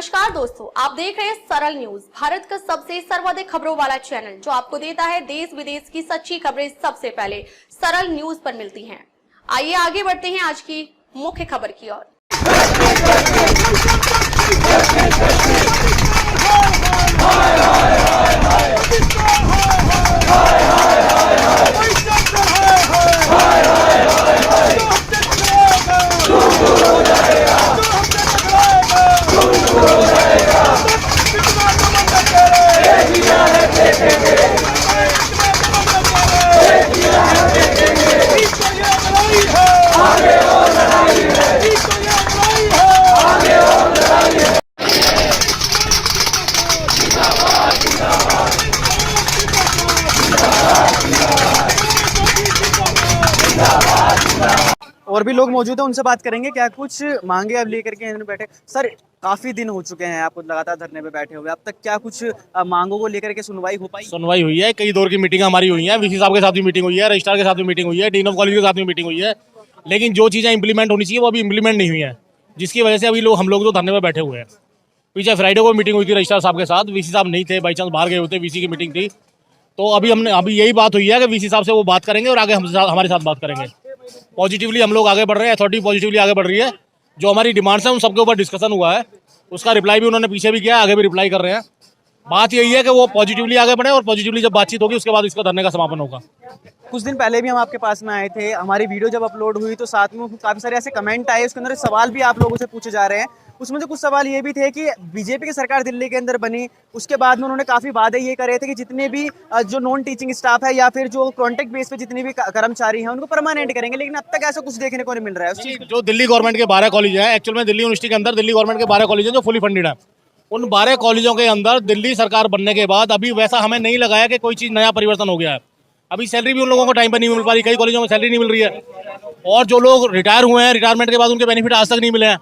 नमस्कार दोस्तों, आप देख रहे हैं सरल न्यूज, भारत का सबसे सर्वाधिक खबरों वाला चैनल जो आपको देता है देश विदेश की सच्ची खबरें सबसे पहले सरल न्यूज पर मिलती हैं। आइए आगे बढ़ते हैं आज की मुख्य खबर की ओर। और भी लोग मौजूद हैं, उनसे बात करेंगे क्या कुछ मांगे अब लेकर के इन्होंने बैठे। सर, काफी दिन हो चुके हैं आपको लगातार धरने पे बैठे हुए, अब तक क्या कुछ मांगों को लेकर के सुनवाई हो पाई? सुनवाई हुई है, कई दौर की मीटिंग हमारी हुई है, वीसी साहब के साथ भी मीटिंग हुई है, रजिस्ट्रार के साथ भी मीटिंग हुई है, डीन ऑफ कॉलेज के साथ भी मीटिंग हुई है, लेकिन जो चीज़ें इंप्लीमेंट होनी चाहिए वो अभी इंप्लीमेंट नहीं हुई है, जिसकी वजह से अभी हम लोग तो धरने पर बैठे हुए हैं। पीछे फ्राइडे को मीटिंग हुई थी रजिस्ट्रार साहब के साथ, वीसी साहब नहीं थे, बाई चांस बाहर गए होते, वीसी की मीटिंग थी, तो अभी यही बात हुई है कि वीसी साहब से वो बात करेंगे और आगे हमारे साथ बात करेंगे। पॉजिटिवली हम लोग आगे बढ़ रहे हैं, अथॉरिटी पॉजिटिवली आगे बढ़ रही है, जो हमारी डिमांड्स हैं उन सबके ऊपर डिस्कशन हुआ है, उसका रिप्लाई भी उन्होंने पीछे भी किया, आगे भी रिप्लाई कर रहे हैं। बात यही है कि वो पॉजिटिवली आगे बढ़े और पॉजिटिवली जब बातचीत होगी उसके बाद इसका धरने का समापन होगा। कुछ दिन पहले भी हम आपके पास में आए थे, हमारी वीडियो जब अपलोड हुई तो साथ में काफी सारे ऐसे कमेंट आए, उसके अंदर सवाल भी आप लोगों से पूछे जा रहे हैं। उसमें से कुछ सवाल ये भी थे कि बीजेपी की सरकार दिल्ली के अंदर बनी, उसके बाद में उन्होंने काफी वादे ये करे थे कि जितने भी जो नॉन टीचिंग स्टाफ है या फिर जो कॉन्ट्रैक्ट बेस पे जितने भी कर्मचारी हैं उनको परमानेंट करेंगे, लेकिन अब तक ऐसा कुछ देखने को नहीं मिल रहा है। उस चीज जो दिल्ली गवर्नमेंट के 12 कॉलेज हैं, एक्चुअल में दिल्ली यूनिवर्सिटी के अंदर दिल्ली गवर्नमेंट के 12 कॉलेज हैं जो फुली फंडेड है। उन 12 कॉलेजों के अंदर दिल्ली सरकार बनने के बाद अभी वैसा हमें नहीं लगाया कि कोई चीज़ नया परिवर्तन हो गया है। अभी सैलरी भी उन लोगों को टाइम पर नहीं मिल पा रही, कई कॉलेजों में सैलरी नहीं मिल रही है, और जो लोग रिटायर हुए हैं, रिटायरमेंट के बाद उनके बेनिफिट आज तक नहीं मिले हैं।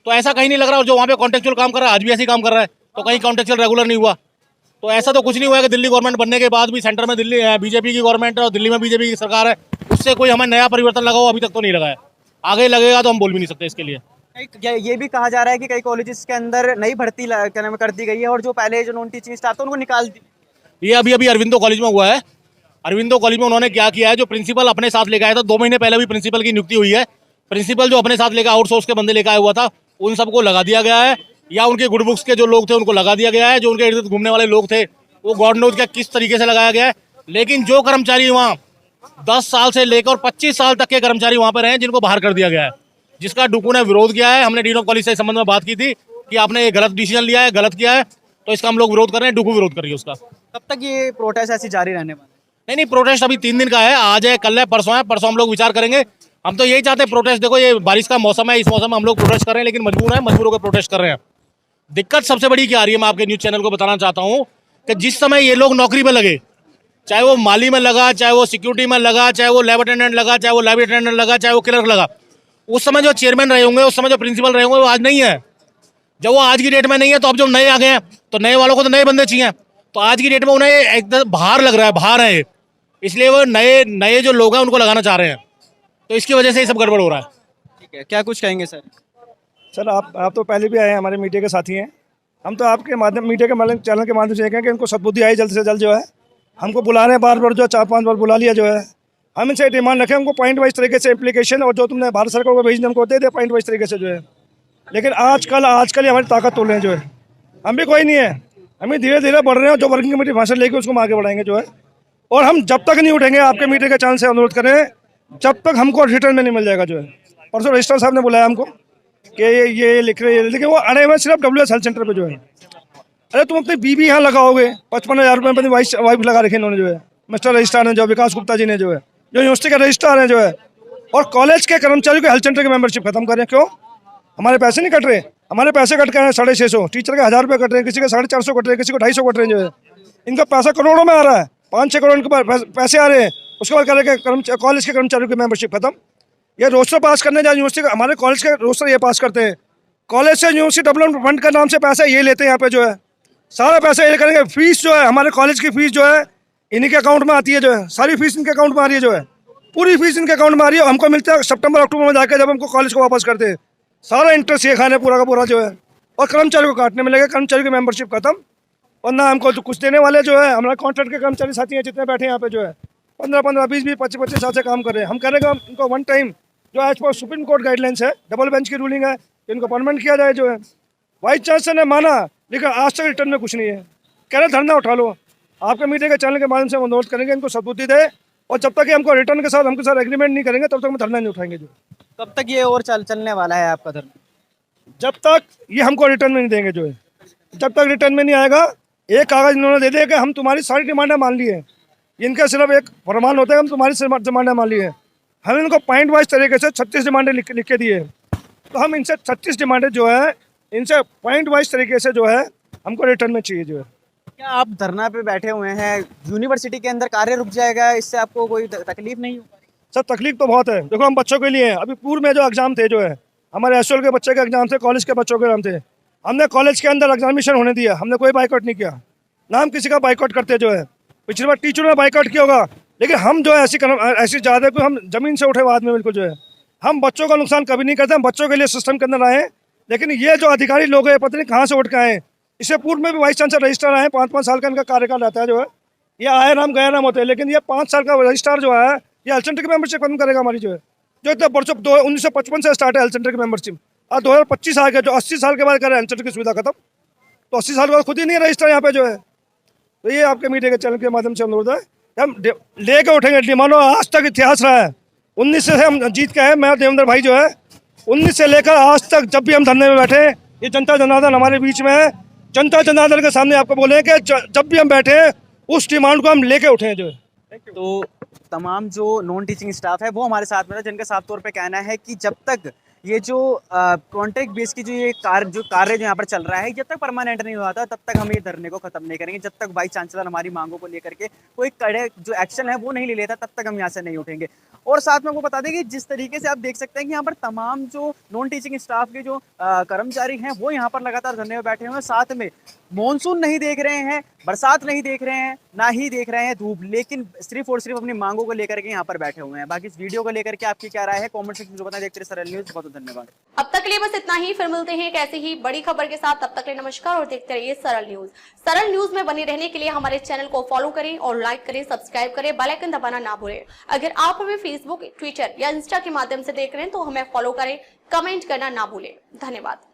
तो ऐसा कहीं नहीं लग रहा, और जो वहाँ पे कॉन्ट्रेक्चुअल काम कर रहा है आज भी ऐसे ही काम कर रहा है, तो कहीं कॉन्ट्रेक्चुअल रेगुलर नहीं हुआ। तो ऐसा तो कुछ नहीं हुआ कि दिल्ली गवर्नमेंट बनने के बाद भी सेंटर में दिल्ली बीजेपी की गवर्नमेंट है और दिल्ली में बीजेपी की सरकार है, उससे कोई हमें नया परिवर्तन लगा हो, अभी तक तो नहीं लगा है। आगे लगेगा तो हम बोल भी नहीं सकते इसके लिए। ये भी कहा जा रहा है कि कई कॉलेजेस के अंदर नई भर्ती कर दी गई है और जो पहले जो नॉन टीचिंग स्टाफ था उनको निकाल दी। ये अभी अरविंदो कॉलेज में हुआ है। अरविंदो कॉलेज में उन्होंने क्या किया है, जो प्रिंसिपल अपने साथ लेकर आया था, 2 महीने पहले भी प्रिंसिपल की नियुक्ति हुई है, प्रिंसिपल जो अपने साथ लेकर आउटसोर्स के बंदे लेकर आया हुआ था उन सबको लगा दिया गया है, या उनके गुड बुक्स के जो लोग थे उनको लगा दिया गया है, जो उनके इर्द गिर्द घूमने वाले लोग थे वो गॉड नोज क्या किस तरीके से लगाया गया है। लेकिन जो कर्मचारी वहाँ 10 साल से लेकर 25 साल तक के कर्मचारी वहाँ पर रहे, जिनको बाहर कर दिया गया है, जिसका डुकू ने विरोध किया है। हमने डीन ऑफ कॉलेज से इस संबंध में बात की थी कि आपने ये गलत डिसीजन लिया है, गलत किया है, तो इसका हम लोग विरोध कर रहे हैं, डुकू विरोध कर रही है उसका। कब तक ये प्रोटेस्ट ऐसी जारी रहने वाला है? नहीं, प्रोटेस्ट अभी 3 दिन का है, आज है, कल है, परसों है, परसों हम लोग विचार करेंगे। हम तो यही चाहते हैं प्रोटेस्ट, देखो ये बारिश का मौसम है, इस मौसम में हम लोग प्रोटेस्ट कर रहे हैं, लेकिन मजबूर है, मजबूर होकर प्रोटेस्ट कर रहे हैं। दिक्कत सबसे बड़ी क्या आ रही है, मैं आपके न्यूज़ चैनल को बताना चाहता हूँ कि जिस समय ये लोग नौकरी में लगे, चाहे वो माली में लगा, चाहे वो सिक्योरिटी में लगा, चाहे वो लैब अटेंडेंट लगा, चाहे वो लाइब्रेरी अटेंडेंट लगा, चाहे वो क्लर्क लगा, उस समय जो चेयरमैन रहे होंगे, उस समय जो प्रिंसिपल रहे होंगे, वो आज नहीं है। जब वो आज की डेट में नहीं है तो अब जब नए आ गए हैं तो नए वालों को तो नए बंदे चाहिए, तो आज की डेट में उन्हें एकदम बाहर लग रहा है, बाहर है, इसलिए वो नए जो लोग हैं उनको लगाना चाह रहे हैं, तो इसकी वजह से ये सब गड़बड़ हो रहा है। ठीक है, क्या कुछ कहेंगे सर? सर आप तो पहले भी आए हैं, हमारे मीडिया के साथी हैं। हम तो आपके माध्यम मीडिया के चैनल के माध्यम से ये कहें कि इनको सद्बुद्धि आई जल्द से जल्द, जो है हमको बुला रहे हैं बार बार, जो 4-5 बार बुला लिया, जो है हम इनसे डिमांड रखें उनको पॉइंट वाइज तरीके से एप्लीकेशन, और जो तुमने भारत सरकार को भेजने हमको दे दे पॉइंट वाइज तरीके से, जो है। लेकिन आजकल ही हमारी ताकत तोड़ रहे हैं, जो है हम भी कोई नहीं है, हम भी धीरे धीरे बढ़ रहे हैं, जो वर्किंग कमेटी भाषण लेके उसको हम आगे बढ़ाएंगे, जो है। और हम जब तक नहीं उठेंगे, आपके मीडिया के चैनल से अनुरोध करें, जब तक हमको रिटर्न में नहीं मिल जाएगा, जो है। परसों रजिस्ट्रार साहब ने बुलाया हमको कि ये लिख रहे हैं, लेकिन वो अड़े हुए सिर्फ WS हेल्थ सेंटर पे, जो है। अरे तुम अपनी बीबी यहाँ लगाओगे, 55,000 रुपये अपनी वाइफ लगा रखे इन्होंने, जो है, मिस्टर रजिस्ट्रार ने, जो विकास गुप्ता जी ने, जो है, जो यूनिवर्सिटी के रजिस्ट्रार हैं, जो है, और कॉलेज के कर्मचारियों के हेल्थ सेंटर की मेंबरशिप खत्म करें। क्यों? हमारे पैसे नहीं कट रहे, हमारे पैसे कट रहे हैं 650, टीचर के 1000 रुपये कट रहे हैं, किसी के 450 कट रहे हैं, किसी को 250 कट रहे हैं, जो है। इनका पैसा करोड़ों में आ रहा है, 5-6 करोड़ इनके पैसे आ रहे हैं। उसके बाद कह रहे हैं कॉलेज के कर्मचारियों की मेंबरशिप खत्म। ये रोस्टर पास करने जाए यूनिवर्सिटी, हमारे कॉलेज के रोस्टर ये पास करते हैं, कॉलेज से यूनिवर्सिटी डेवलपमेंट फंड के नाम से पैसा ये लेते हैं यहाँ पे, जो है। सारा पैसा ये करेंगे, फीस जो है हमारे कॉलेज की फीस, जो है इन्हीं के अकाउंट में आती है, जो है, सारी फीस इनके अकाउंट में आ रही है, जो है, पूरी फीस इनके अकाउंट में आ रही है। हमको मिलता है सितंबर अक्टूबर में जाकर, जब हमको कॉलेज को वापस करते हैं, सारा इंटरेस्ट ये खाने पूरा का पूरा, जो है। और कर्मचारी को काटने में लगे, कर्मचारी की मेंबरशिप खत्म, और ना हमको तो कुछ देने वाले जो है। हमारा कॉन्ट्रैक्ट के कर्मचारी साथी हैं जितने बैठे हैं यहाँ पे जो है 15-15, 20-20, 25-25 साल से काम कर रहे हैं। हम करेंगे इनको वन टाइम जो as per supreme court guidelines है, डबल बेंच की रूलिंग है, इनको परमानेंट किया जाए जो है। वाइस चांसलर ने माना, लेकिन आज तक रिटर्न में कुछ नहीं है। कह रहे धरना उठा लो। आपके मीडिया के चैनल के माध्यम से हम अनुरोध करेंगे इनको सद्बुद्धि दे, और जब तक हमको रिटर्न के साथ हमके साथ एग्रीमेंट नहीं करेंगे तब तक हम धरना नहीं उठाएंगे जो। कब तक ये और चलने वाला है आपका धरना? जब तक ये हमको रिटर्न में नहीं देंगे जो है। जब तक रिटर्न में नहीं आएगा, एक कागज इन्होंने दे दिया कि हम तुम्हारी सारी डिमांडें मान ली है। इनका सिर्फ एक फरमान होता है हम तुम्हारी डिमांडें मान ली है। हम इनको पॉइंट वाइज तरीके से 36 डिमांडें लिख के दिए, तो हम इनसे 36 डिमांडें जो है, इनसे पॉइंट वाइज तरीके से जो है हमको रिटर्न में चाहिए जो है। क्या आप धरना पे बैठे हुए हैं, यूनिवर्सिटी के अंदर कार्य रुक जाएगा, इससे आपको कोई तकलीफ नहीं होगी? सर तकलीफ तो बहुत है। देखो हम बच्चों के लिए हैं, अभी पूर्व में जो एग्जाम थे जो है, हमारे एसओएल के बच्चे के एग्जाम थे, कॉलेज के बच्चों के एग्जाम थे, हमने कॉलेज के अंदर एग्जामिनेशन होने दिया, हमने कोई बाइकआउट नहीं किया, ना हम किसी का बाइकआउट करते जो है। पिछली बार टीचरों ने बाइकआउट किया होगा, लेकिन हम जो है ऐसी ज़्यादा कोई हम जमीन से उठे बाद में बिल्कुल जो है, हम बच्चों का नुकसान कभी नहीं करते। हम बच्चों के लिए सिस्टम के अंदर आए, लेकिन ये जो अधिकारी लोग हैं पता नहीं कहाँ से उठ के आए। इससे पूर्व में भी वाइस चांसलर रजिस्ट्रार आए, 5-5 साल का इनका कार्यकाल रहता है जो है। ये आए नाम गया नाम होते हैं, लेकिन ये 5 साल का रजिस्ट्रार जो है, ये हेल्थ सेंटर की मेंबरशिप खत्म करेगा हमारी जो है। जो इतना वर्षों 1955 से स्टार्ट है हेल्थ सेंटर की मेंबरशिप, और 2025 आ गया, जो 80 साल के बाद कर रहे हैं हेल्थ सेंटर की सुविधा खत्म, तो 80 साल के बाद खुद ही नहीं रजिस्टर यहाँ पे जो है। तो ये आपके मीडिया के चैनल के माध्यम से अनुरोध है, हम लेके उठेंगे डिमांडों। आज तक इतिहास रहा है, 19 से हम जीत के हैं, मैं और देवेंद्र भाई जो है 19 से लेकर आज तक जब भी हम धरने में बैठे, ये जनता जनार्दन हमारे बीच में है। जनता जनार्दन के सामने आपको बोले कि जब भी हम बैठे उस डिमांड को हम लेके उठे जो है। तो तमाम जो नॉन टीचिंग स्टाफ है वो हमारे साथ में था, जिनका साफ तौर पे कहना है कि जब तक ये जो कॉन्ट्रैक्ट बेस की जो ये कार्य जो यहाँ पर चल रहा है, जब तक परमानेंट नहीं हुआ था तब तक हम ये धरने को खत्म नहीं करेंगे। जब तक वाइस चांसलर हमारी मांगों को लेकर के कोई कड़े जो एक्शन है वो नहीं ले लेता, तब तक हम यहाँ से नहीं उठेंगे। और साथ में आपको बता दें कि जिस तरीके से आप देख सकते हैं कि यहाँ पर तमाम जो नॉन टीचिंग स्टाफ के जो कर्मचारी हैं वो यहाँ पर लगातार धरने में बैठे हुए हैं। साथ में मॉनसून नहीं देख रहे हैं, बरसात नहीं देख रहे हैं, ना ही देख रहे हैं धूप, लेकिन सिर्फ और सिर्फ अपनी मांगों को लेकर के यहाँ पर बैठे हुए हैं। बाकी इस वीडियो को लेकर के आपकी क्या राय है, कमेंट सेक्शन में बताएं। देखते रहिए सरल न्यूज़। बहुत धन्यवाद। अब तक के लिए बस इतना ही, फिर मिलते हैं एक ऐसी ही बड़ी खबर के साथ। तब तक के लिए नमस्कार और देखते रहिए सरल न्यूज। सरल न्यूज में बने रहने के लिए हमारे चैनल को फॉलो करें और लाइक करें, सब्सक्राइब करें, बेल आइकन दबाना ना भूलें। अगर आप हमें फेसबुक, ट्विटर या इंस्टा के माध्यम से देख रहे हैं तो हमें फॉलो करें, कमेंट करना ना भूलें। धन्यवाद।